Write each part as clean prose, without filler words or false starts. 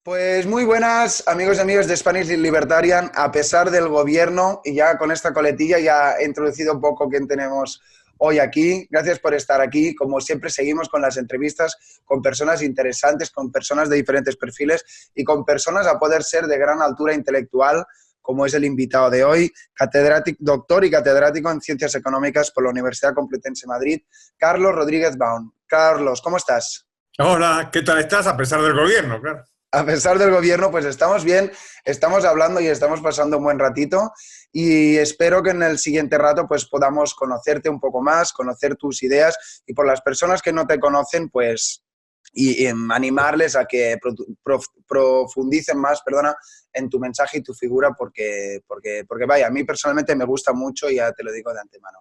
Pues muy buenas, amigos y amigas de Spanish Libertarian. A pesar del gobierno, y ya con esta coletilla ya he introducido un poco quién tenemos hoy aquí. Gracias por estar aquí. Como siempre, seguimos con las entrevistas con personas interesantes, con personas de diferentes perfiles y con personas a poder ser de gran altura intelectual, como es el invitado de hoy, catedrático, doctor y catedrático en Ciencias Económicas por la Universidad Complutense de Madrid, Carlos Rodríguez Baum. Carlos, ¿cómo estás? Hola, ¿qué tal estás? A pesar del gobierno, claro. A pesar del gobierno, pues estamos bien, estamos hablando y estamos pasando un buen ratito y espero que en el siguiente rato pues podamos conocerte un poco más, conocer tus ideas y por las personas que no te conocen, pues y animarles a que profundicen más, perdona, en tu mensaje y tu figura porque vaya, a mí personalmente me gusta mucho y ya te lo digo de antemano.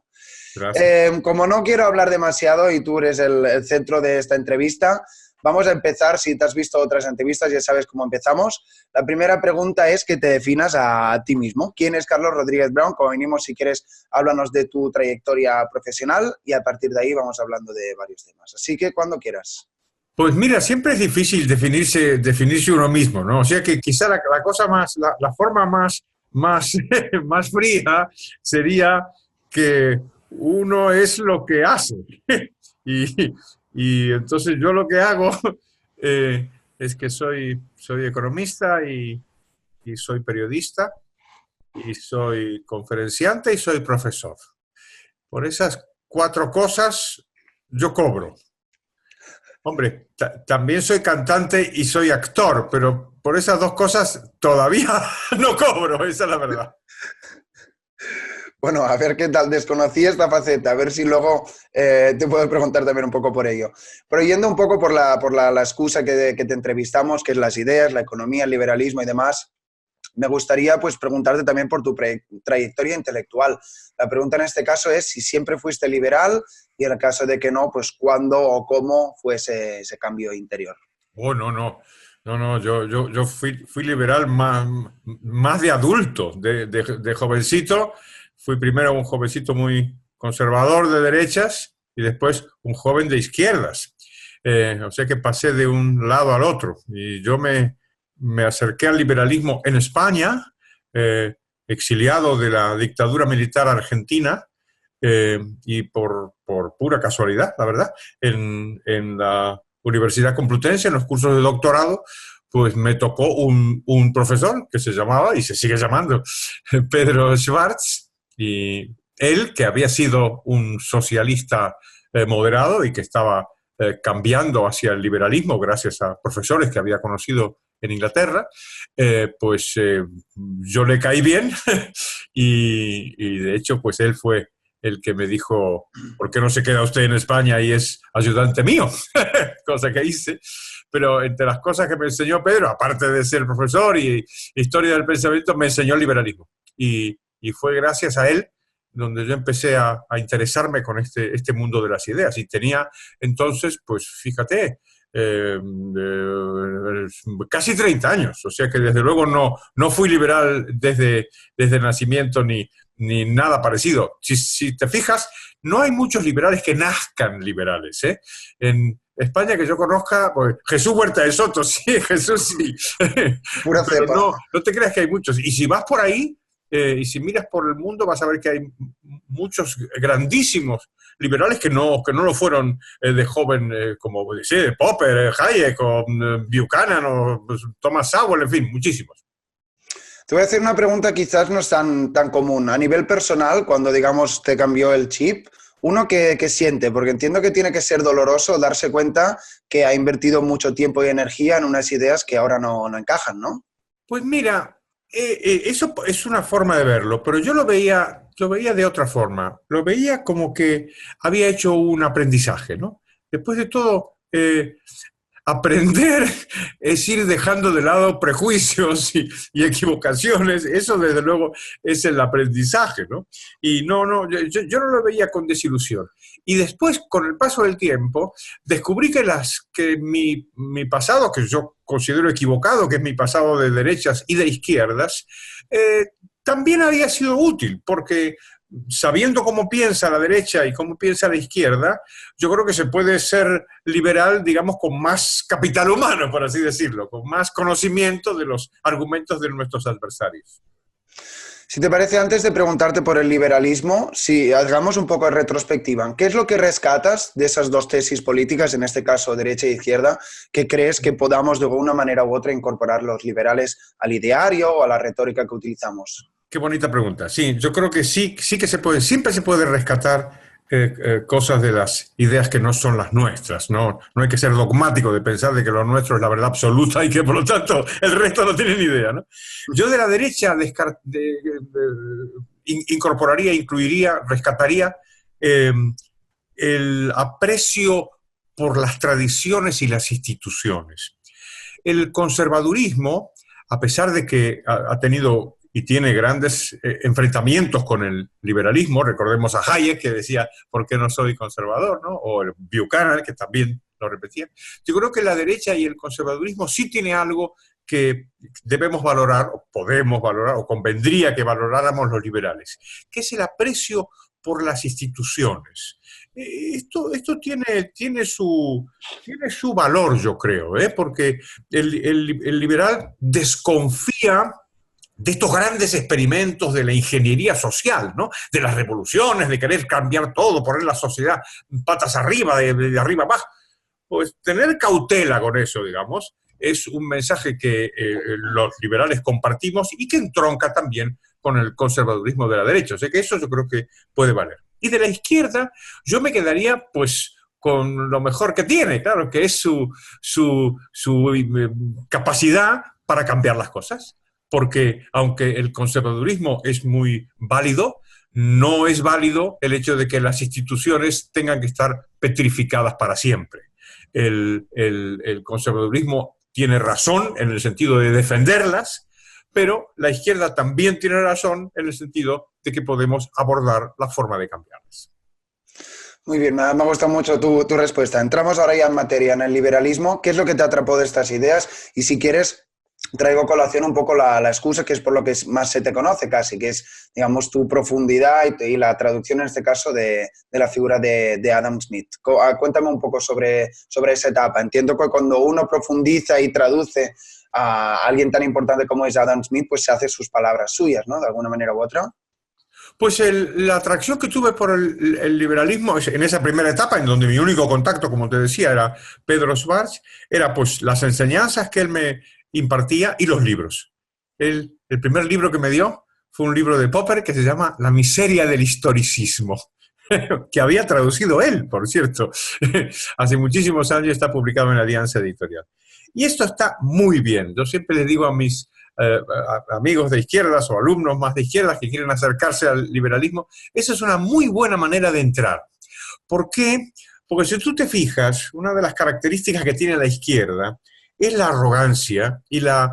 Gracias. Como no quiero hablar demasiado y tú eres el centro de esta entrevista, vamos a empezar. Si te has visto otras entrevistas, ya sabes cómo empezamos. La primera pregunta es que te definas a ti mismo. ¿Quién es Carlos Rodríguez Brown? Como venimos, si quieres, háblanos de tu trayectoria profesional y a partir de ahí vamos hablando de varios temas. Así que cuando quieras. Pues mira, siempre es difícil definirse uno mismo, ¿no? O sea que quizá la cosa más, la forma más, más fría sería que uno es lo que hace. Y, y entonces yo lo que hago es que soy economista y soy periodista y soy conferenciante y soy profesor. Por esas cuatro cosas yo cobro. Hombre, también soy cantante y soy actor, pero por esas dos cosas todavía no cobro, esa es la verdad. Bueno, a ver qué tal. Desconocí esta faceta, a ver si luego te puedo preguntar también un poco por ello. Pero yendo un poco por la excusa que te entrevistamos, que es las ideas, la economía, el liberalismo y demás, me gustaría pues preguntarte también por tu trayectoria intelectual. La pregunta en este caso es si siempre fuiste liberal y en el caso de que no, pues cuándo o cómo fue ese cambio interior. Oh, no, no. No, no, yo fui liberal más de adulto, de jovencito. Fui primero un jovencito muy conservador de derechas y después un joven de izquierdas. O sea que pasé de un lado al otro. Y me acerqué al liberalismo en España, exiliado de la dictadura militar argentina, y por pura casualidad, la verdad, en la Universidad Complutense, en los cursos de doctorado, pues me tocó un profesor que se llamaba, y se sigue llamando, Pedro Schwartz, y él, que había sido un socialista moderado y que estaba cambiando hacia el liberalismo gracias a profesores que había conocido en Inglaterra, yo le caí bien y de hecho pues él fue el que me dijo, ¿por qué no se queda usted en España y es ayudante mío? Cosa que hice. Pero entre las cosas que me enseñó Pedro, aparte de ser profesor y historia del pensamiento, me enseñó el liberalismo. Y fue gracias a él donde yo empecé a interesarme con este mundo de las ideas. Y tenía entonces, pues fíjate, casi 30 años. O sea que desde luego no fui liberal desde el nacimiento ni nada parecido. Si te fijas, no hay muchos liberales que nazcan liberales. En España que yo conozca, pues Jesús Huerta de Soto, sí, Jesús sí. Pura Pero cepa. no te creas que hay muchos. Y si vas por ahí, y si miras por el mundo, vas a ver que hay muchos grandísimos liberales que no lo fueron de joven, como decía, Popper, Hayek, o Buchanan, o pues, Thomas Sowell, en fin, muchísimos. Te voy a hacer una pregunta quizás no es tan común. A nivel personal, cuando digamos te cambió el chip, ¿uno qué siente? Porque entiendo que tiene que ser doloroso darse cuenta que ha invertido mucho tiempo y energía en unas ideas que ahora no encajan, ¿no? Pues mira, eso es una forma de verlo, pero yo lo veía de otra forma. Lo veía como que había hecho un aprendizaje, ¿no? Después de todo, aprender es ir dejando de lado prejuicios y equivocaciones. Eso, desde luego, es el aprendizaje, ¿no? Y yo no lo veía con desilusión. Y después, con el paso del tiempo, descubrí que mi pasado, que yo considero equivocado, que es mi pasado de derechas y de izquierdas, también había sido útil, porque sabiendo cómo piensa la derecha y cómo piensa la izquierda, yo creo que se puede ser liberal, digamos, con más capital humano, por así decirlo, con más conocimiento de los argumentos de nuestros adversarios. Si te parece, antes de preguntarte por el liberalismo, si hagamos un poco de retrospectiva, ¿qué es lo que rescatas de esas dos tesis políticas, en este caso derecha e izquierda, que crees que podamos de una manera u otra incorporar los liberales al ideario o a la retórica que utilizamos? Qué bonita pregunta. Sí, yo creo que sí que se puede, siempre se puede rescatar cosas de las ideas que no son las nuestras, ¿no? No hay que ser dogmático de pensar de que lo nuestro es la verdad absoluta y que por lo tanto el resto no tiene ni idea, ¿no? Yo de la derecha incorporaría, incluiría, rescataría el aprecio por las tradiciones y las instituciones. El conservadurismo, a pesar de que ha tenido y tiene grandes enfrentamientos con el liberalismo. Recordemos a Hayek, que decía, ¿por qué no soy conservador?, ¿no? O el Buchanan, que también lo repetía. Yo creo que la derecha y el conservadurismo sí tiene algo que debemos valorar, o podemos valorar, o convendría que valoráramos los liberales, que es el aprecio por las instituciones. Esto tiene su valor, yo creo, porque el liberal desconfía de estos grandes experimentos de la ingeniería social, ¿no? De las revoluciones, de querer cambiar todo, poner la sociedad patas arriba, de arriba abajo. Pues tener cautela con eso, digamos, es un mensaje que los liberales compartimos y que entronca también con el conservadurismo de la derecha. O sea que eso yo creo que puede valer. Y de la izquierda, yo me quedaría, pues, con lo mejor que tiene, claro, que es su capacidad para cambiar las cosas. Porque aunque el conservadurismo es muy válido, no es válido el hecho de que las instituciones tengan que estar petrificadas para siempre. El conservadurismo tiene razón en el sentido de defenderlas, pero la izquierda también tiene razón en el sentido de que podemos abordar la forma de cambiarlas. Muy bien, me ha gustado mucho tu respuesta. Entramos ahora ya en materia, en el liberalismo. ¿Qué es lo que te atrapó de estas ideas? Y si quieres, traigo a colación un poco la excusa, que es por lo que más se te conoce casi, que es, digamos, tu profundidad y la traducción en este caso de la figura de Adam Smith. Cuéntame un poco sobre esa etapa. Entiendo que cuando uno profundiza y traduce a alguien tan importante como es Adam Smith, pues se hace sus palabras suyas, ¿no? De alguna manera u otra. Pues la atracción que tuve por el liberalismo en esa primera etapa, en donde mi único contacto, como te decía, era Pedro Schwartz, era pues las enseñanzas que él me impartía y los libros. El primer libro que me dio fue un libro de Popper que se llama La miseria del historicismo, que había traducido él, por cierto. Hace muchísimos años, está publicado en Alianza Editorial. Y esto está muy bien. Yo siempre les digo a mis amigos de izquierdas o alumnos más de izquierdas que quieren acercarse al liberalismo, esa es una muy buena manera de entrar. ¿Por qué? Porque si tú te fijas, una de las características que tiene la izquierda es la arrogancia y la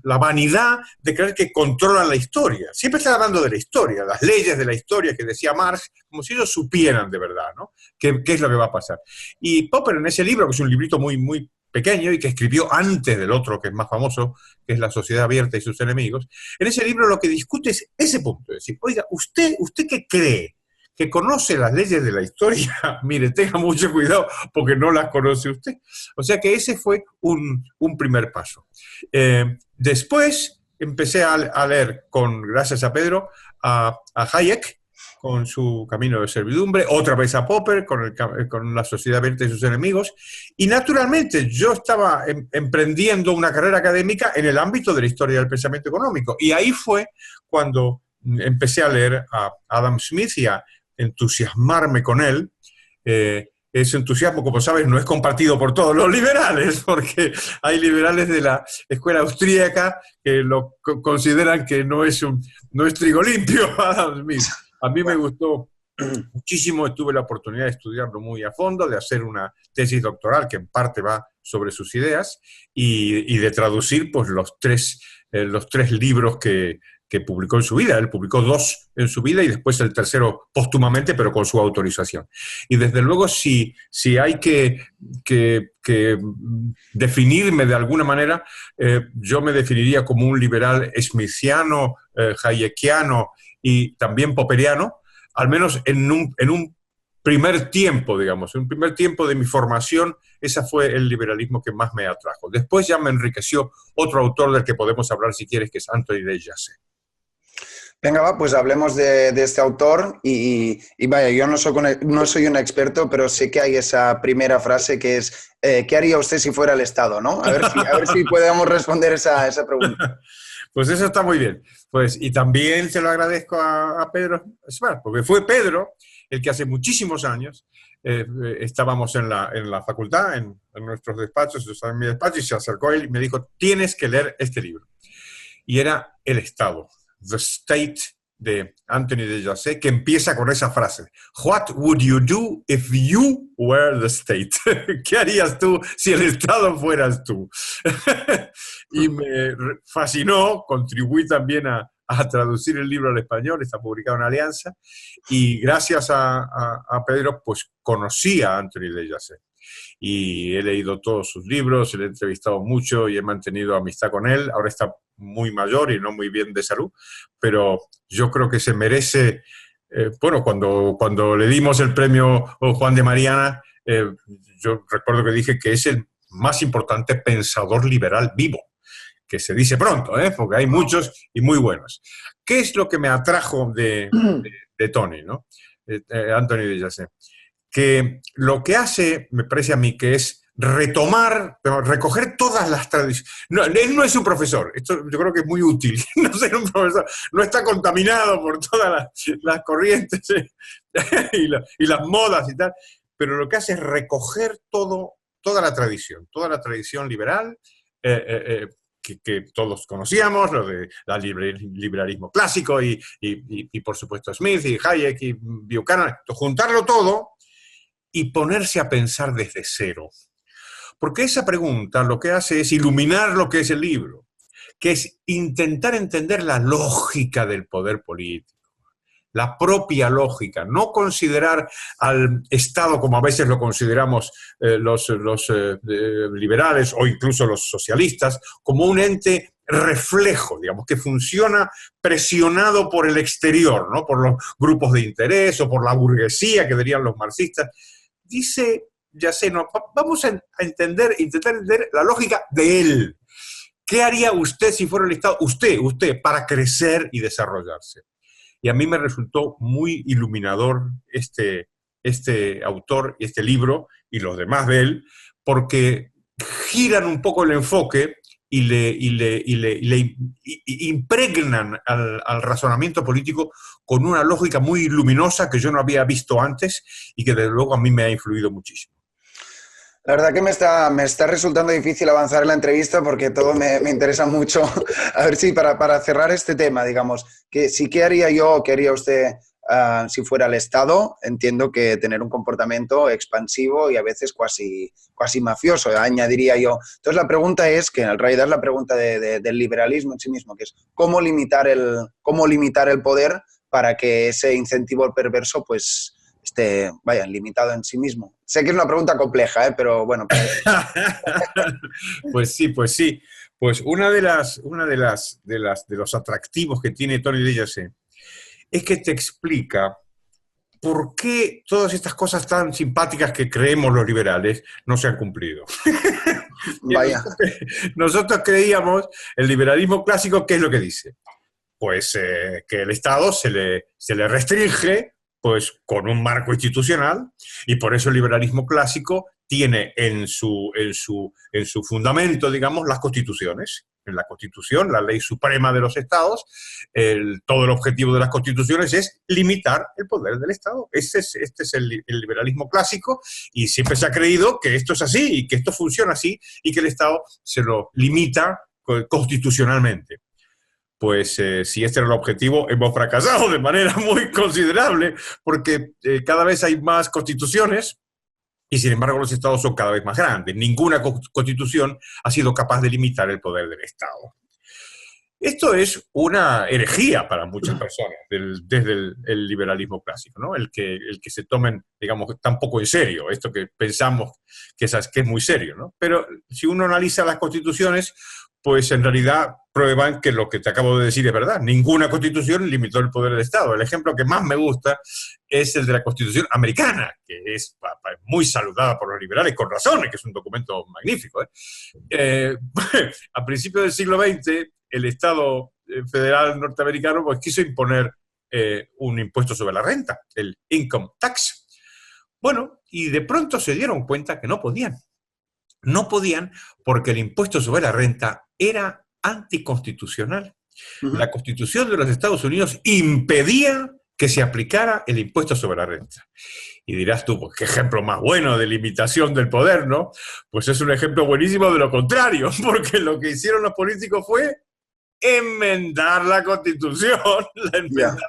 vanidad de creer que controlan la historia. Siempre están hablando de la historia, las leyes de la historia que decía Marx, como si ellos supieran de verdad, ¿no? ¿Qué es lo que va a pasar? Y Popper, en ese libro, que es un librito muy, muy pequeño y que escribió antes del otro, que es más famoso, que es La sociedad abierta y sus enemigos, en ese libro lo que discute es ese punto, es decir, oiga, ¿usted qué cree? ¿Que conoce las leyes de la historia? Mire, tenga mucho cuidado porque no las conoce usted. O sea que ese fue un primer paso. Después empecé a leer, gracias a Pedro, a Hayek, con su Camino de Servidumbre, otra vez a Popper, con La sociedad abierta y sus enemigos. Y naturalmente yo estaba emprendiendo una carrera académica en el ámbito de la historia del pensamiento económico. Y ahí fue cuando empecé a leer a Adam Smith y a entusiasmarme con él. Ese entusiasmo, como sabes, no es compartido por todos los liberales, porque hay liberales de la escuela austríaca que lo consideran que no es trigo limpio, Adam Smith. A mí me gustó muchísimo, tuve la oportunidad de estudiarlo muy a fondo, de hacer una tesis doctoral que en parte va sobre sus ideas y de traducir pues, los tres libros que publicó en su vida. Él publicó 2 en su vida y después el tercero póstumamente, pero con su autorización. Y desde luego, si hay que definirme de alguna manera, yo me definiría como un liberal smithiano, hayekiano y también popperiano, al menos en un primer tiempo, digamos, en un primer tiempo de mi formación, ese fue el liberalismo que más me atrajo. Después ya me enriqueció otro autor del que podemos hablar si quieres, que es Anthony de Jassé. Venga, va, pues hablemos de este autor y vaya, yo no soy un experto, pero sé que hay esa primera frase que es ¿qué haría usted si fuera el Estado? ¿No? A ver si podemos responder esa pregunta. Pues eso está muy bien. Pues, y también se lo agradezco a Pedro Esbar, porque fue Pedro el que hace muchísimos años estábamos en la facultad, en nuestros despachos, yo estaba en mi despacho, y se acercó él y me dijo, tienes que leer este libro. Y era El Estado, The State, de Anthony de Jassé, que empieza con esa frase: What would you do if you were the state? ¿Qué harías tú si el Estado fueras tú? Y me fascinó, contribuí también a traducir el libro al español, está publicado en Alianza, y gracias a Pedro, pues conocí a Anthony de Jassé. Y he leído todos sus libros, le he entrevistado mucho y he mantenido amistad con él. Ahora está muy mayor y no muy bien de salud, pero yo creo que se merece, bueno, cuando le dimos el premio Juan de Mariana, yo recuerdo que dije que es el más importante pensador liberal vivo, que se dice pronto, porque hay muchos y muy buenos. ¿Qué es lo que me atrajo de Tony, ¿no? Anthony de Jassé? Que lo que hace, me parece a mí, que es retomar, recoger todas las tradiciones. No, él no es un profesor, esto yo creo que es muy útil, no ser un profesor, no está contaminado por todas las corrientes y las modas y tal, pero lo que hace es recoger toda la tradición liberal, que todos conocíamos, lo del liberalismo clásico y por supuesto Smith y Hayek y Buchanan, juntarlo todo y ponerse a pensar desde cero. Porque esa pregunta lo que hace es iluminar lo que es el libro, que es intentar entender la lógica del poder político, la propia lógica, no considerar al Estado como a veces lo consideramos los liberales o incluso los socialistas, como un ente reflejo, digamos, que funciona presionado por el exterior, ¿no? Por los grupos de interés o por la burguesía, que dirían los marxistas. Dice Jassé, no, vamos a intentar entender la lógica de él. ¿Qué haría usted si fuera el Estado? Usted, para crecer y desarrollarse. Y a mí me resultó muy iluminador este autor, este libro y los demás de él, porque giran un poco el enfoque y le impregnan al razonamiento político con una lógica muy luminosa que yo no había visto antes y que desde luego a mí me ha influido muchísimo. La verdad que me está resultando difícil avanzar en la entrevista porque todo me interesa mucho. A ver si para cerrar este tema, digamos, que sí, ¿qué haría yo, qué haría usted si fuera el Estado? Entiendo que tener un comportamiento expansivo y a veces casi mafioso, añadiría yo. Entonces la pregunta es, que en realidad es la pregunta del liberalismo en sí mismo, que es ¿cómo limitar el poder para que ese incentivo perverso pues esté, limitado en sí mismo? Sé que es una pregunta compleja, pero bueno. Pues sí. Pues uno de los atractivos que tiene Tony de Jassé es que te explica por qué todas estas cosas tan simpáticas que creemos los liberales no se han cumplido. Vaya. Nosotros creíamos, el liberalismo clásico, ¿qué es lo que dice? Pues que el Estado se le restringe pues con un marco institucional, y por eso el liberalismo clásico tiene en su fundamento, digamos, las constituciones. En la Constitución, la ley suprema de los Estados, todo el objetivo de las constituciones es limitar el poder del Estado. Este es el liberalismo clásico, y siempre se ha creído que esto es así, y que esto funciona así, y que el Estado se lo limita constitucionalmente. Pues si este era el objetivo, hemos fracasado de manera muy considerable, porque cada vez hay más constituciones y sin embargo los estados son cada vez más grandes. Ninguna constitución ha sido capaz de limitar el poder del Estado. Esto es una herejía para muchas personas desde el liberalismo clásico, ¿no? El que se tomen, digamos, tan poco en serio, esto que pensamos que es muy serio, ¿no? Pero si uno analiza las constituciones, pues en realidad prueban que lo que te acabo de decir es verdad. Ninguna constitución limitó el poder del Estado. El ejemplo que más me gusta es el de la Constitución americana, que es muy saludada por los liberales, con razones, que es un documento magnífico. A principios del siglo XX, el Estado federal norteamericano pues, quiso imponer un impuesto sobre la renta, el income tax. Bueno, y de pronto se dieron cuenta que no podían. No podían porque el impuesto sobre la renta era anticonstitucional. La Constitución de los Estados Unidos impedía que se aplicara el impuesto sobre la renta. Y dirás tú, pues qué ejemplo más bueno de limitación del poder, ¿no? Pues es un ejemplo buenísimo de lo contrario, porque lo que hicieron los políticos fue enmendar la Constitución, la enmendaron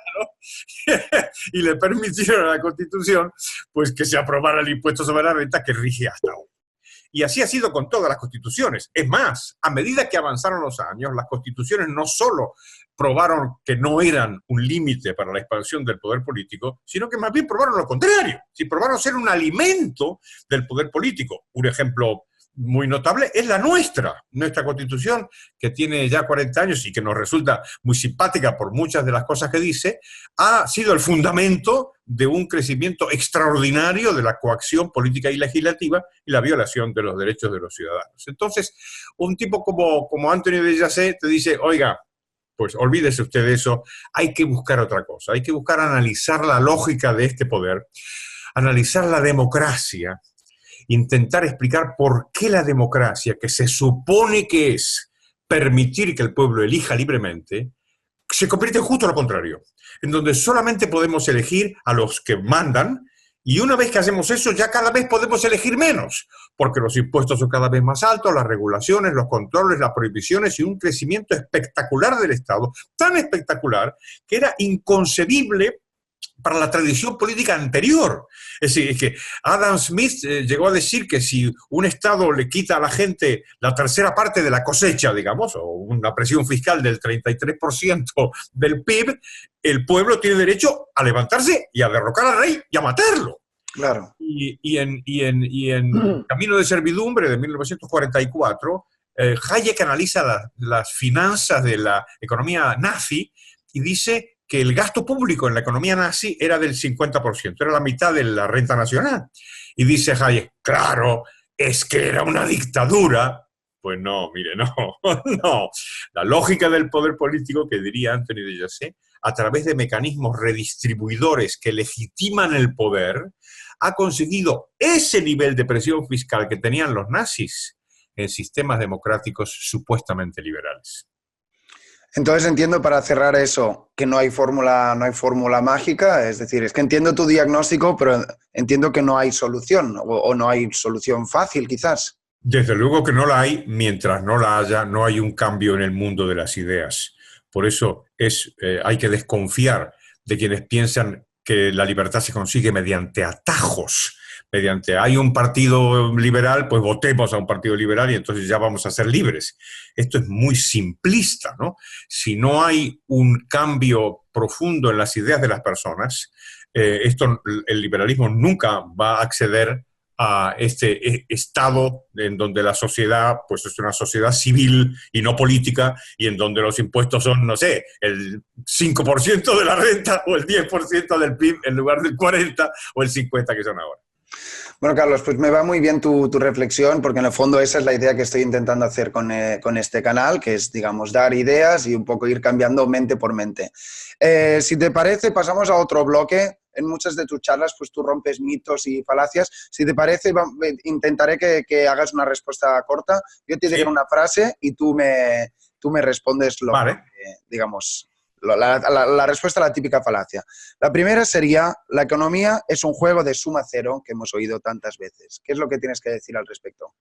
y le permitieron a la Constitución pues que se aprobara el impuesto sobre la renta que rige hasta hoy. Y así ha sido con todas las constituciones. Es más, a medida que avanzaron los años, las constituciones no solo probaron que no eran un límite para la expansión del poder político, sino que más bien probaron lo contrario. Sí, probaron ser un alimento del poder político. Un ejemplo muy notable es la nuestra Constitución, que tiene ya 40 años y que nos resulta muy simpática por muchas de las cosas que dice, ha sido el fundamento de un crecimiento extraordinario de la coacción política y legislativa y la violación de los derechos de los ciudadanos. Entonces, un tipo como Anthony de Jazet te dice, oiga, pues olvídese usted de eso, hay que buscar otra cosa, hay que buscar analizar la lógica de este poder, analizar la democracia, intentar explicar por qué la democracia, que se supone que es permitir que el pueblo elija libremente, se convierte en justo lo contrario, en donde solamente podemos elegir a los que mandan, y una vez que hacemos eso, ya cada vez podemos elegir menos, porque los impuestos son cada vez más altos, las regulaciones, los controles, las prohibiciones y un crecimiento espectacular del Estado, tan espectacular que era inconcebible para la tradición política anterior. Es decir, es que Adam Smith llegó a decir que si un Estado le quita a la gente la tercera parte de la cosecha, digamos, o una presión fiscal del 33% del PIB, el pueblo tiene derecho a levantarse y a derrocar al rey y a matarlo. Claro. Y en Camino de Servidumbre de 1944, Hayek analiza las finanzas de la economía nazi y dice que el gasto público en la economía nazi era del 50%, era la mitad de la renta nacional. Y dice Hayek, claro, es que era una dictadura. Pues no, mire, no, no. La lógica del poder político, que diría Anthony de Jazet, a través de mecanismos redistribuidores que legitiman el poder, ha conseguido ese nivel de presión fiscal que tenían los nazis en sistemas democráticos supuestamente liberales. Entonces entiendo, para cerrar eso, que no hay fórmula mágica, es decir, es que entiendo tu diagnóstico, pero entiendo que no hay solución, o no hay solución fácil, quizás. Desde luego que no la hay, mientras no la haya, no hay un cambio en el mundo de las ideas. Por eso hay que desconfiar de quienes piensan que la libertad se consigue mediante atajos, hay un partido liberal, pues votemos a un partido liberal y entonces ya vamos a ser libres. Esto es muy simplista, ¿no? Si no hay un cambio profundo en las ideas de las personas, el liberalismo nunca va a acceder a este estado en donde la sociedad pues es una sociedad civil y no política, y en donde los impuestos son, no sé, el 5% de la renta o el 10% del PIB en lugar del 40% o el 50% que son ahora. Bueno, Carlos, pues me va muy bien tu reflexión, porque en el fondo esa es la idea que estoy intentando hacer con este canal, que es, digamos, dar ideas y un poco ir cambiando mente por mente. Si te parece, pasamos a otro bloque. En muchas de tus charlas, pues tú rompes mitos y falacias. Si te parece, intentaré que hagas una respuesta corta. Yo te diré una frase y tú me respondes lo que, digamos... La respuesta a la típica falacia. La primera sería: la economía es un juego de suma cero, que hemos oído tantas veces. ¿Qué es lo que tienes que decir al respecto?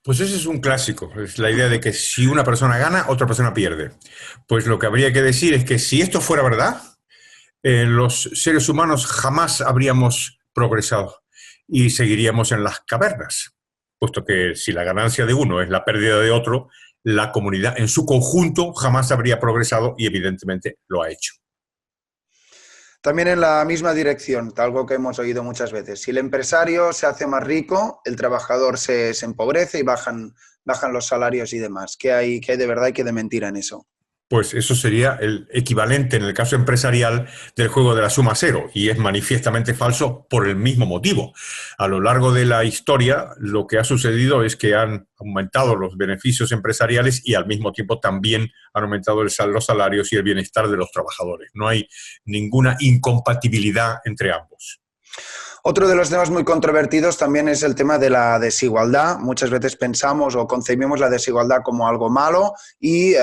Pues ese es un clásico, es la idea de que si una persona gana, otra persona pierde. Pues lo que habría que decir es que si esto fuera verdad, los seres humanos jamás habríamos progresado y seguiríamos en las cavernas, puesto que si la ganancia de uno es la pérdida de otro, la comunidad en su conjunto jamás habría progresado y evidentemente lo ha hecho. También en la misma dirección, algo que hemos oído muchas veces. Si el empresario se hace más rico, el trabajador se empobrece y bajan los salarios y demás. ¿Qué hay de verdad y qué de mentira en eso? Pues eso sería el equivalente en el caso empresarial del juego de la suma cero, y es manifiestamente falso por el mismo motivo. A lo largo de la historia, lo que ha sucedido es que han aumentado los beneficios empresariales y al mismo tiempo también han aumentado los salarios y el bienestar de los trabajadores. No hay ninguna incompatibilidad entre ambos. Otro de los temas muy controvertidos también es el tema de la desigualdad. Muchas veces pensamos o concebimos la desigualdad como algo malo y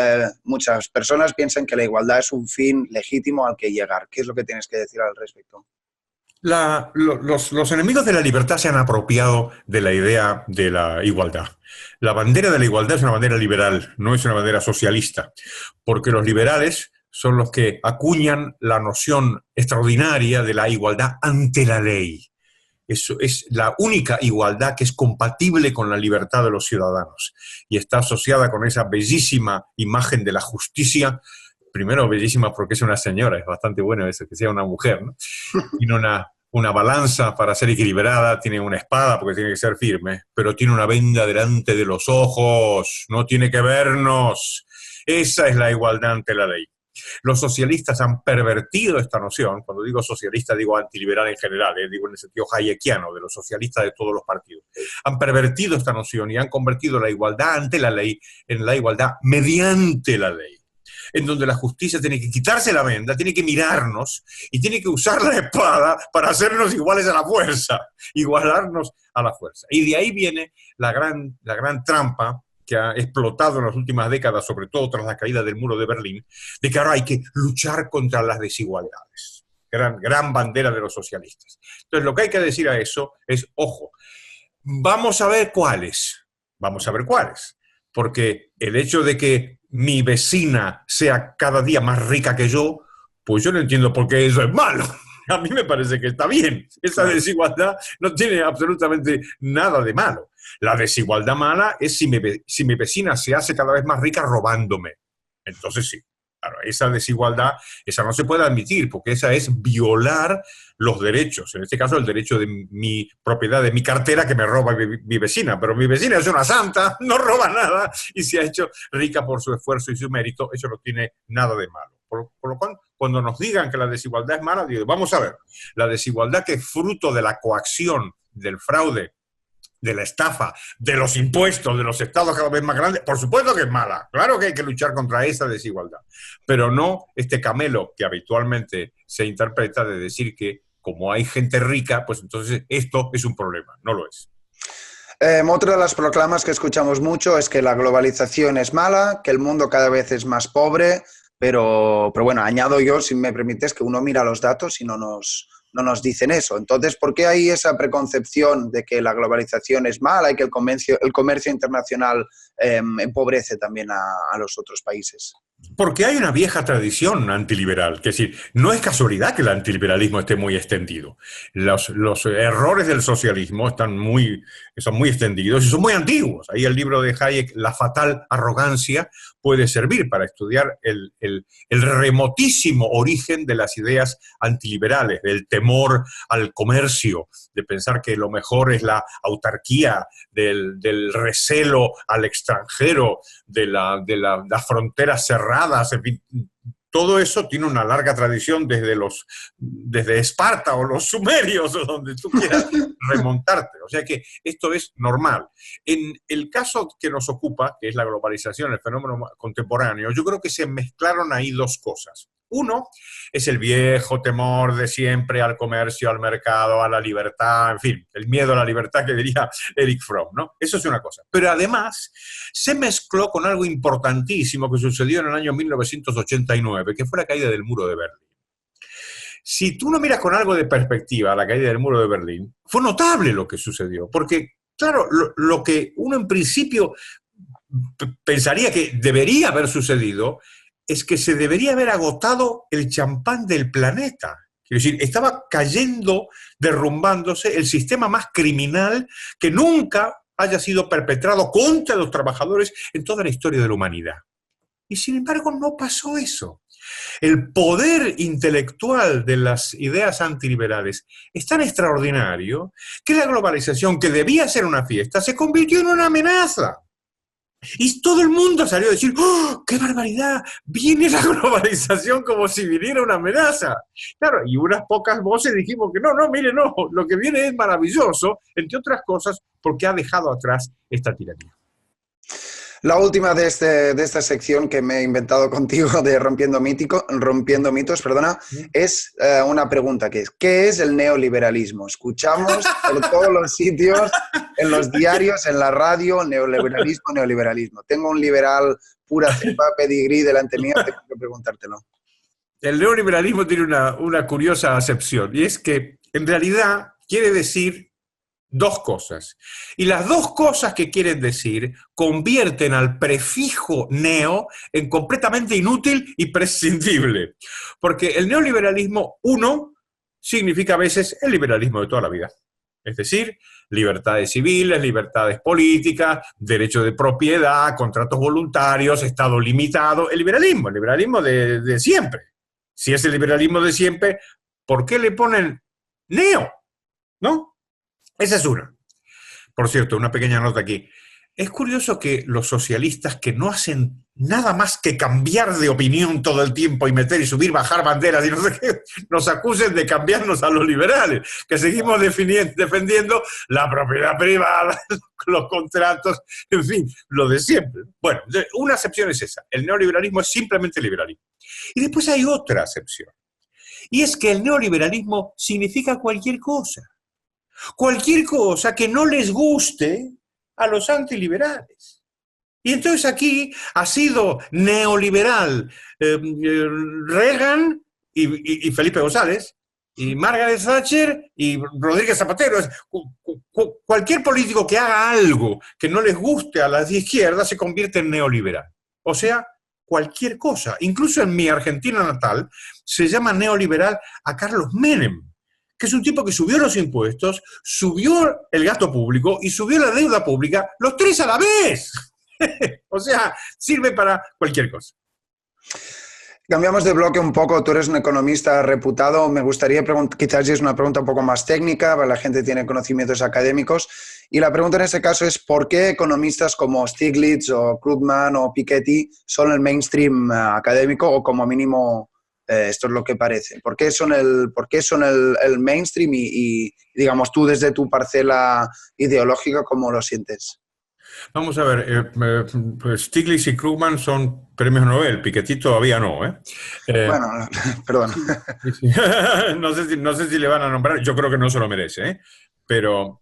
muchas personas piensan que la igualdad es un fin legítimo al que llegar. ¿Qué es lo que tienes que decir al respecto? Los enemigos de la libertad se han apropiado de la idea de la igualdad. La bandera de la igualdad es una bandera liberal, no es una bandera socialista, porque los liberales son los que acuñan la noción extraordinaria de la igualdad ante la ley. Eso es la única igualdad que es compatible con la libertad de los ciudadanos y está asociada con esa bellísima imagen de la justicia. Primero, bellísima porque es una señora, es bastante bueno eso, que sea una mujer, ¿no? Tiene una balanza para ser equilibrada, tiene una espada porque tiene que ser firme, pero tiene una venda delante de los ojos, no tiene que vernos. Esa es la igualdad ante la ley. Los socialistas han pervertido esta noción. Cuando digo socialista digo antiliberal en general, digo en el sentido hayekiano de los socialistas de todos los partidos. Han pervertido esta noción y han convertido la igualdad ante la ley en la igualdad mediante la ley, en donde la justicia tiene que quitarse la venda, tiene que mirarnos y tiene que usar la espada para hacernos iguales a la fuerza, igualarnos a la fuerza. Y de ahí viene la gran trampa que ha explotado en las últimas décadas, sobre todo tras la caída del muro de Berlín, de que ahora hay que luchar contra las desigualdades. Gran bandera de los socialistas. Entonces, lo que hay que decir a eso es, ojo, vamos a ver cuáles, porque el hecho de que mi vecina sea cada día más rica que yo, pues yo no entiendo por qué eso es malo. A mí me parece que está bien. Esa desigualdad no tiene absolutamente nada de malo. La desigualdad mala es si mi vecina se hace cada vez más rica robándome. Entonces sí, claro, esa desigualdad, esa no se puede admitir, porque esa es violar los derechos. En este caso, el derecho de mi propiedad, de mi cartera, que me roba mi vecina. Pero mi vecina es una santa, no roba nada y se ha hecho rica por su esfuerzo y su mérito. Eso no tiene nada de malo. Por lo cual, cuando nos digan que la desigualdad es mala, digo, vamos a ver, la desigualdad que es fruto de la coacción, del fraude, de la estafa, de los impuestos, de los estados cada vez más grandes, por supuesto que es mala. Claro que hay que luchar contra esa desigualdad. Pero no este camelo que habitualmente se interpreta de decir que como hay gente rica, pues entonces esto es un problema. No lo es. Otra de las proclamas que escuchamos mucho es que la globalización es mala, que el mundo cada vez es más pobre, pero bueno, añado yo, si me permites, que uno mira los datos y no nos dicen eso. Entonces, ¿por qué hay esa preconcepción de que la globalización es mala y que el comercio internacional empobrece también a los otros países? Porque hay una vieja tradición antiliberal, es decir, no es casualidad que el antiliberalismo esté muy extendido. Los errores del socialismo son muy extendidos y son muy antiguos. Ahí el libro de Hayek, La fatal arrogancia, puede servir para estudiar el remotísimo origen de las ideas antiliberales, del temor al comercio, de pensar que lo mejor es la autarquía, del recelo al extranjero, de las fronteras cerradas, en fin. Todo eso tiene una larga tradición desde Esparta o los sumerios o donde tú quieras remontarte. O sea que esto es normal. En el caso que nos ocupa, que es la globalización, el fenómeno contemporáneo, yo creo que se mezclaron ahí dos cosas. Uno es el viejo temor de siempre al comercio, al mercado, a la libertad, en fin, el miedo a la libertad que diría Eric Fromm, ¿no? Eso es una cosa. Pero además se mezcló con algo importantísimo que sucedió en el año 1989, que fue la caída del muro de Berlín. Si tú no miras con algo de perspectiva la caída del muro de Berlín, fue notable lo que sucedió, porque, claro, lo que uno en principio pensaría que debería haber sucedido es que se debería haber agotado el champán del planeta. Quiero decir, estaba cayendo, derrumbándose el sistema más criminal que nunca haya sido perpetrado contra los trabajadores en toda la historia de la humanidad. Y sin embargo no pasó eso. El poder intelectual de las ideas antiliberales es tan extraordinario que la globalización, que debía ser una fiesta, se convirtió en una amenaza. Y todo el mundo salió a decir, ¡oh, qué barbaridad! Viene la globalización como si viniera una amenaza. Claro, y unas pocas voces dijimos que no, mire, no, lo que viene es maravilloso, entre otras cosas, porque ha dejado atrás esta tiranía. La última de esta sección que me he inventado contigo de Rompiendo Mitos, es una pregunta que es, ¿qué es el neoliberalismo? Escuchamos por todos los sitios, en los diarios, en la radio, neoliberalismo. Tengo un liberal pura cepa, pedigrí delante mío, tengo que preguntártelo. El neoliberalismo tiene una curiosa acepción, y es que en realidad quiere decir dos cosas. Y las dos cosas que quieren decir convierten al prefijo neo en completamente inútil y prescindible. Porque el neoliberalismo, uno, significa a veces el liberalismo de toda la vida. Es decir, libertades civiles, libertades políticas, derecho de propiedad, contratos voluntarios, Estado limitado. El liberalismo de siempre. Si es el liberalismo de siempre, ¿por qué le ponen neo? ¿No? Esa es una. Por cierto, una pequeña nota aquí. Es curioso que los socialistas, que no hacen nada más que cambiar de opinión todo el tiempo y meter y subir, bajar banderas y no sé qué, nos acusen de cambiarnos a los liberales, que seguimos defendiendo la propiedad privada, los contratos, en fin, lo de siempre. Bueno, una acepción es esa. El neoliberalismo es simplemente liberalismo. Y después hay otra acepción. Y es que el neoliberalismo significa cualquier cosa. Cualquier cosa que no les guste a los antiliberales. Y entonces aquí ha sido neoliberal Reagan y Felipe González, y Margaret Thatcher y Rodríguez Zapatero. Cualquier político que haga algo que no les guste a las de izquierda se convierte en neoliberal. O sea, cualquier cosa. Incluso en mi Argentina natal se llama neoliberal a Carlos Menem, que es un tipo que subió los impuestos, subió el gasto público y subió la deuda pública, los tres a la vez. O sea, sirve para cualquier cosa. Cambiamos de bloque un poco, tú eres un economista reputado, me gustaría preguntar, quizás es una pregunta un poco más técnica, la gente tiene conocimientos académicos, y la pregunta en ese caso es ¿por qué economistas como Stiglitz o Krugman o Piketty son el mainstream académico o como mínimo... esto es lo que parece. ¿Por qué son el mainstream y, digamos, tú desde tu parcela ideológica, cómo lo sientes? Vamos a ver, pues Stiglitz y Krugman son premios Nobel, Piketty todavía no, Bueno, perdón. No sé si le van a nombrar, yo creo que no se lo merece, pero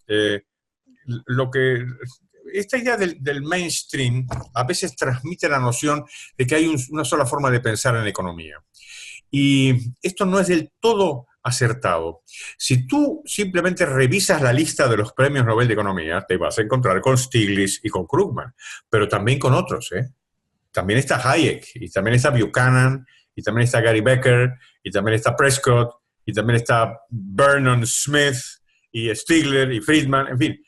esta idea del mainstream a veces transmite la noción de que hay una sola forma de pensar en economía. Y esto no es del todo acertado. Si tú simplemente revisas la lista de los premios Nobel de Economía, te vas a encontrar con Stiglitz y con Krugman, pero también con otros, También está Hayek, y también está Buchanan, y también está Gary Becker, y también está Prescott, y también está Vernon Smith, y Stigler, y Friedman, en fin.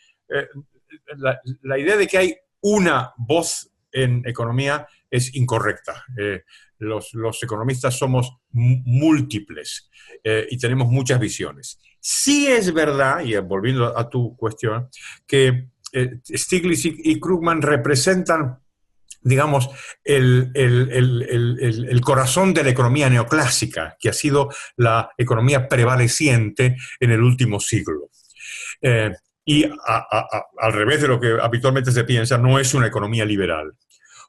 La idea de que hay una voz en economía es incorrecta. Los economistas somos múltiples y tenemos muchas visiones. Sí es verdad, y volviendo a tu cuestión, que Stiglitz y Krugman representan, digamos, el corazón de la economía neoclásica, que ha sido la economía prevaleciente en el último siglo. Y al revés de lo que habitualmente se piensa, no es una economía liberal,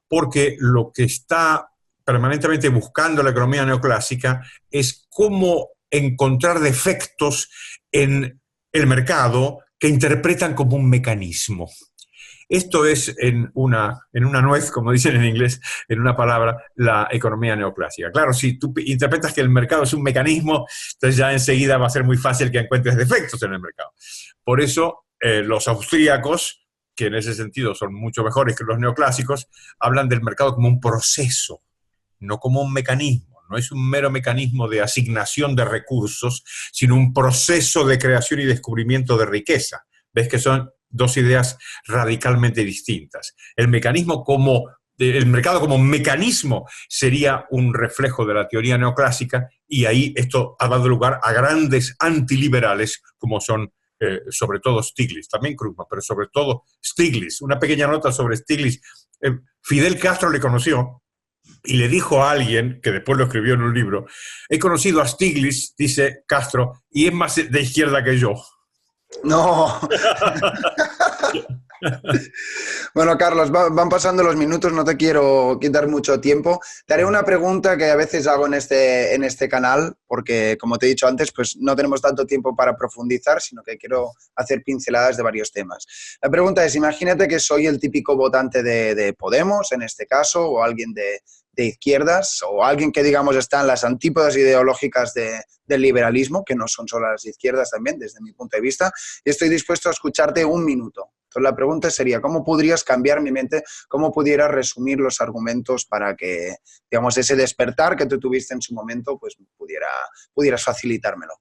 porque lo que está permanentemente buscando la economía neoclásica es cómo encontrar defectos en el mercado que interpretan como un mecanismo. Esto es en una nuez, como dicen en inglés, en una palabra, la economía neoclásica. Claro, si tú interpretas que el mercado es un mecanismo, entonces ya enseguida va a ser muy fácil que encuentres defectos en el mercado. Por eso los austríacos, que en ese sentido son mucho mejores que los neoclásicos, hablan del mercado como un proceso, no como un mecanismo. No es un mero mecanismo de asignación de recursos, sino un proceso de creación y descubrimiento de riqueza. ¿Ves que son dos ideas radicalmente distintas? El mecanismo como el mercado como mecanismo sería un reflejo de la teoría neoclásica, y ahí esto ha dado lugar a grandes antiliberales como son sobre todo Stiglitz, también Krugman, pero sobre todo Stiglitz. Una pequeña nota sobre Stiglitz. Fidel Castro le conoció y le dijo a alguien, que después lo escribió en un libro, he conocido a Stiglitz, dice Castro, y es más de izquierda que yo. No. Bueno, Carlos, van pasando los minutos, no te quiero quitar mucho tiempo. Te haré una pregunta que a veces hago en este canal, porque como te he dicho antes, pues no tenemos tanto tiempo para profundizar, sino que quiero hacer pinceladas de varios temas. La pregunta es, imagínate que soy el típico votante de Podemos, en este caso, o alguien de izquierdas, o alguien que, digamos, está en las antípodas ideológicas del liberalismo, que no son solo las izquierdas también, desde mi punto de vista, y estoy dispuesto a escucharte un minuto. Entonces, la pregunta sería, ¿cómo podrías cambiar mi mente? ¿Cómo pudieras resumir los argumentos para que, digamos, ese despertar que tú tuviste en su momento, pues pudieras facilitármelo?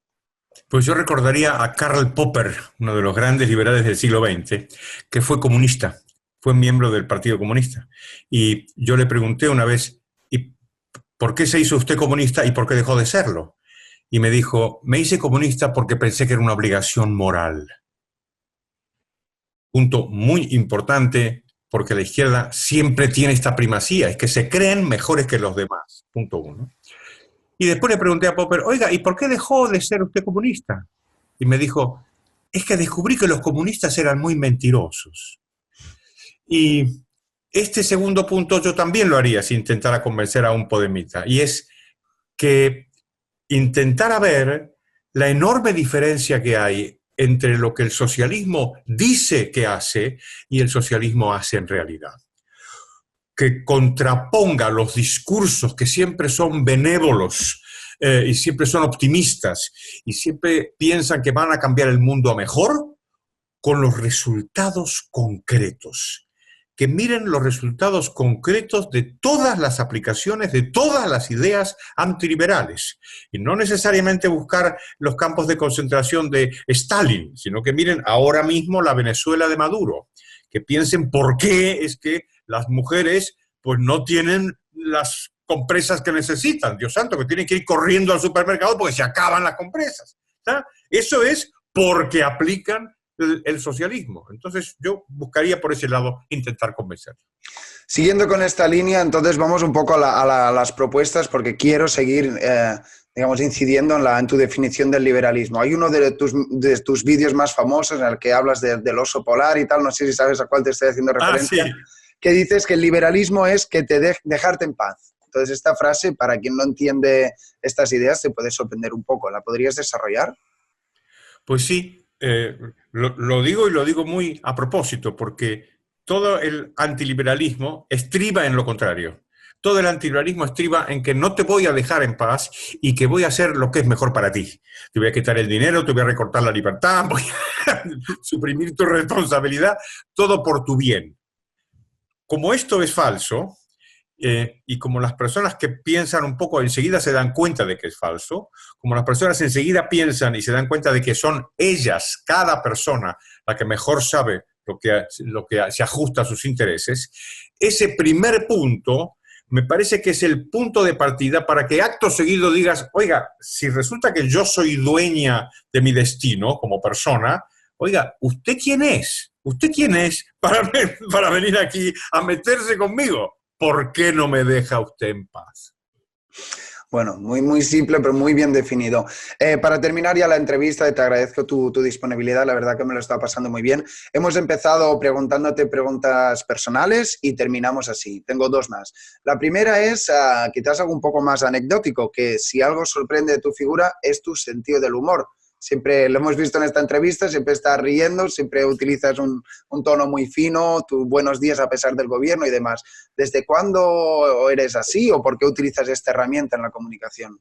Pues yo recordaría a Karl Popper, uno de los grandes liberales del siglo XX, que fue comunista, fue miembro del Partido Comunista. Y yo le pregunté una vez, ¿y por qué se hizo usted comunista y por qué dejó de serlo? Y me dijo, me hice comunista porque pensé que era una obligación moral. Punto muy importante, porque la izquierda siempre tiene esta primacía, es que se creen mejores que los demás. Punto uno. Y después le pregunté a Popper, oiga, ¿y por qué dejó de ser usted comunista? Y me dijo, es que descubrí que los comunistas eran muy mentirosos. Y este segundo punto yo también lo haría si intentara convencer a un podemita, y es que intentara ver la enorme diferencia que hay entre lo que el socialismo dice que hace y el socialismo hace en realidad. Que contraponga los discursos que siempre son benévolos y siempre son optimistas y siempre piensan que van a cambiar el mundo a mejor, con los resultados concretos. Que miren los resultados concretos de todas las aplicaciones, de todas las ideas antiliberales. Y no necesariamente buscar los campos de concentración de Stalin, sino que miren ahora mismo la Venezuela de Maduro. Que piensen por qué es que las mujeres pues no tienen las compresas que necesitan. Dios santo, que tienen que ir corriendo al supermercado porque se acaban las compresas. ¿Tá? Eso es porque aplican el socialismo. Entonces yo buscaría por ese lado intentar convencer. Siguiendo con esta línea, entonces vamos un poco a las propuestas, porque quiero seguir, digamos, incidiendo en tu definición del liberalismo. Hay uno de tus vídeos más famosos en el que hablas del oso polar y tal, no sé si sabes a cuál te estoy haciendo referencia, sí. Que dices que el liberalismo es que dejarte en paz. Entonces esta frase, para quien no entiende estas ideas, te puede sorprender un poco. ¿La podrías desarrollar? Pues sí. Lo digo y lo digo muy a propósito, porque todo el antiliberalismo estriba en lo contrario. Todo el antiliberalismo estriba en que no te voy a dejar en paz y que voy a hacer lo que es mejor para ti. Te voy a quitar el dinero, te voy a recortar la libertad, voy a suprimir tu responsabilidad, todo por tu bien. Como esto es falso, y como las personas que piensan un poco enseguida se dan cuenta de que es falso, como las personas enseguida piensan y se dan cuenta de que son ellas, cada persona, la que mejor sabe lo que se ajusta a sus intereses, ese primer punto me parece que es el punto de partida para que acto seguido digas, oiga, si resulta que yo soy dueña de mi destino como persona, oiga, ¿usted quién es? ¿Usted quién es para venir aquí a meterse conmigo? ¿Por qué no me deja usted en paz? Bueno, muy simple, pero muy bien definido. Para terminar ya la entrevista, te agradezco tu disponibilidad, la verdad que me lo está pasando muy bien. Hemos empezado preguntándote preguntas personales y terminamos así. Tengo dos más. La primera es quizás algo un poco más anecdótico, que si algo sorprende de tu figura es tu sentido del humor. Siempre lo hemos visto en esta entrevista, siempre estás riendo, siempre utilizas un tono muy fino, tus buenos días a pesar del gobierno y demás. ¿Desde cuándo eres así o por qué utilizas esta herramienta en la comunicación?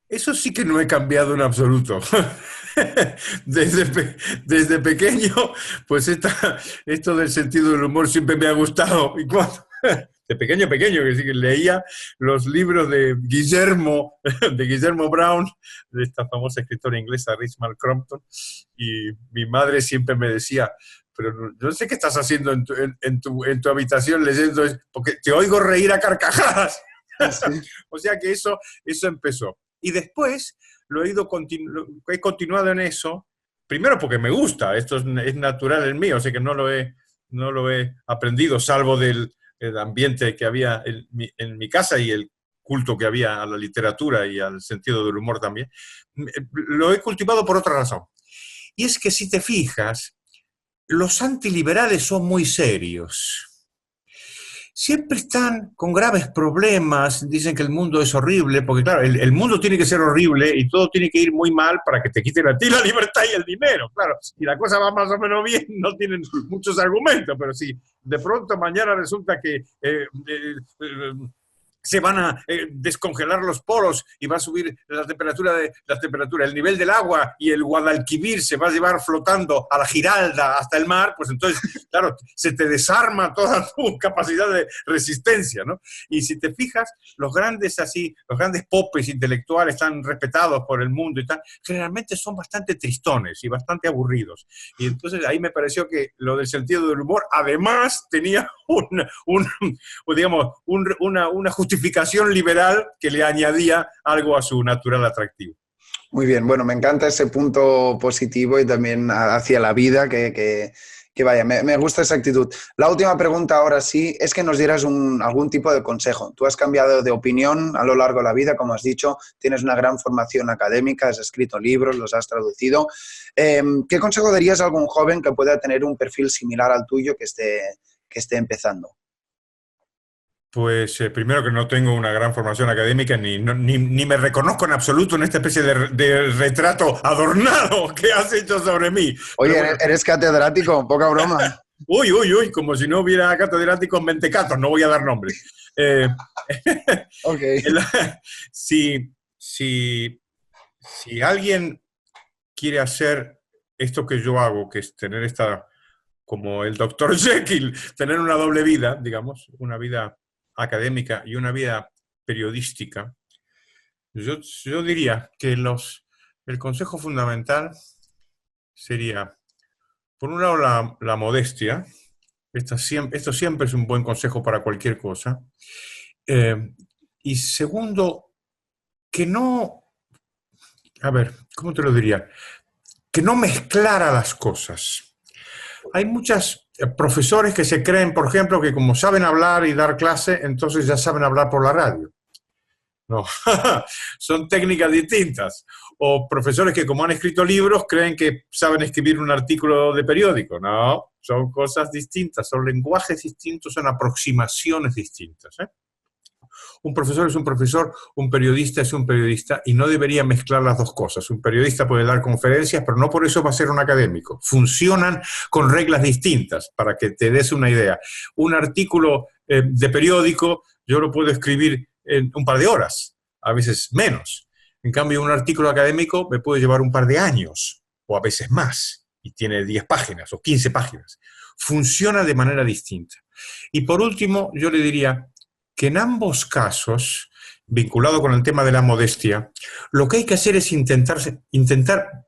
Eso sí que no he cambiado en absoluto. Desde pequeño, pues esto del sentido del humor siempre me ha gustado. Y cuando, de pequeño, que sí que leía los libros de Guillermo Brown, de esta famosa escritora inglesa, Richmal Crompton, y mi madre siempre me decía, pero yo no sé qué estás haciendo en tu habitación leyendo, porque te oigo reír a carcajadas. Sí. O sea que eso empezó. Y después he continuado en eso, primero porque me gusta, esto es natural en mí, o sea que no lo he aprendido, salvo del el ambiente que había en mi casa y el culto que había a la literatura y al sentido del humor también. Lo he cultivado por otra razón. Y es que si te fijas, los antiliberales son muy serios. Siempre están con graves problemas, dicen que el mundo es horrible, porque claro, el mundo tiene que ser horrible y todo tiene que ir muy mal para que te quiten a ti la libertad y el dinero, claro. Y la cosa va más o menos bien, no tienen muchos argumentos, pero si de pronto mañana resulta que se van a descongelar los polos y va a subir la temperatura, el nivel del agua, y el Guadalquivir se va a llevar flotando a la Giralda hasta el mar, pues entonces, claro, se te desarma toda tu capacidad de resistencia, ¿no? Y si te fijas, los grandes popes intelectuales tan respetados por el mundo y tal, generalmente son bastante tristones y bastante aburridos. Y entonces ahí me pareció que lo del sentido del humor, además, tenía una justificación liberal que le añadía algo a su natural atractivo. Muy bien, bueno, me encanta ese punto positivo y también hacia la vida, que vaya, me gusta esa actitud. La última pregunta ahora sí es que nos dieras algún tipo de consejo. Tú has cambiado de opinión a lo largo de la vida, como has dicho, tienes una gran formación académica, has escrito libros, los has traducido. ¿Qué consejo darías a algún joven que pueda tener un perfil similar al tuyo que esté empezando? Pues primero que no tengo una gran formación académica ni me reconozco en absoluto en esta especie de retrato adornado que has hecho sobre mí. Oye, bueno, eres catedrático, poca broma. Uy, como si no hubiera catedráticos mentecatos, no voy a dar nombres. Okay. Si alguien quiere hacer esto que yo hago, que es tener como el Dr. Jekyll, tener una doble vida, digamos, una vida académica y una vida periodística, yo diría que el consejo fundamental sería, por un lado, la modestia. Esto siempre es un buen consejo para cualquier cosa. Y segundo, que no, a ver, ¿cómo te lo diría? Que no mezclara las cosas. Hay muchos profesores que se creen, por ejemplo, que como saben hablar y dar clase, entonces ya saben hablar por la radio. No, son técnicas distintas. O profesores que como han escrito libros creen que saben escribir un artículo de periódico. No, son cosas distintas, son lenguajes distintos, son aproximaciones distintas, ¿eh? Un profesor es un profesor, un periodista es un periodista y no debería mezclar las dos cosas. Un periodista puede dar conferencias, pero no por eso va a ser un académico. Funcionan con reglas distintas, para que te des una idea. Un artículo de periódico yo lo puedo escribir en un par de horas, a veces menos. En cambio, un artículo académico me puede llevar un par de años, o a veces más, y tiene 10 páginas o 15 páginas. Funciona de manera distinta. Y por último, yo le diría que en ambos casos, vinculado con el tema de la modestia, lo que hay que hacer es intentar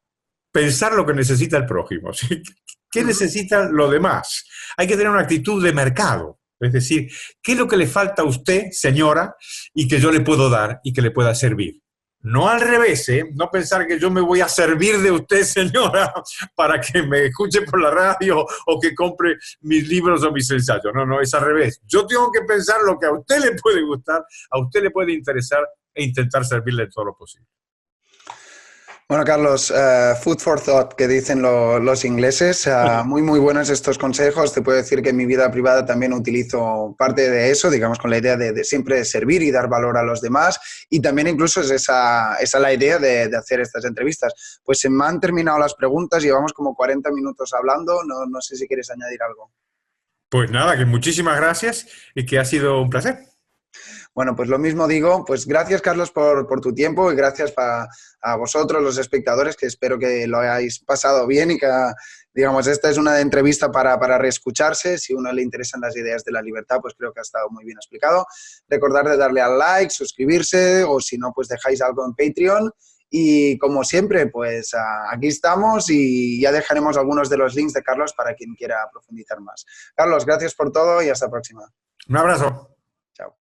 pensar lo que necesita el prójimo. ¿Sí? ¿Qué necesitan los demás? Hay que tener una actitud de mercado. Es decir, ¿qué es lo que le falta a usted, señora, y que yo le puedo dar y que le pueda servir? No al revés, ¿eh? No pensar que yo me voy a servir de usted, señora, para que me escuche por la radio o que compre mis libros o mis ensayos. No, es al revés. Yo tengo que pensar lo que a usted le puede gustar, a usted le puede interesar e intentar servirle todo lo posible. Bueno, Carlos, food for thought, que dicen los ingleses. Muy, muy buenos estos consejos. Te puedo decir que en mi vida privada también utilizo parte de eso, digamos, con la idea de siempre servir y dar valor a los demás. Y también incluso es esa la idea de hacer estas entrevistas. Pues se me han terminado las preguntas, llevamos como 40 minutos hablando. No sé si quieres añadir algo. Pues nada, que muchísimas gracias y que ha sido un placer. Bueno, pues lo mismo digo, pues gracias Carlos por tu tiempo y gracias a vosotros los espectadores, que espero que lo hayáis pasado bien y que, digamos, esta es una entrevista para reescucharse. Si a uno le interesan las ideas de la libertad, pues creo que ha estado muy bien explicado. Recordad de darle al like, suscribirse o si no, pues dejáis algo en Patreon Y como siempre, pues aquí estamos y ya dejaremos algunos de los links de Carlos para quien quiera profundizar más. Carlos, gracias por todo y hasta la próxima. Un abrazo. Chao.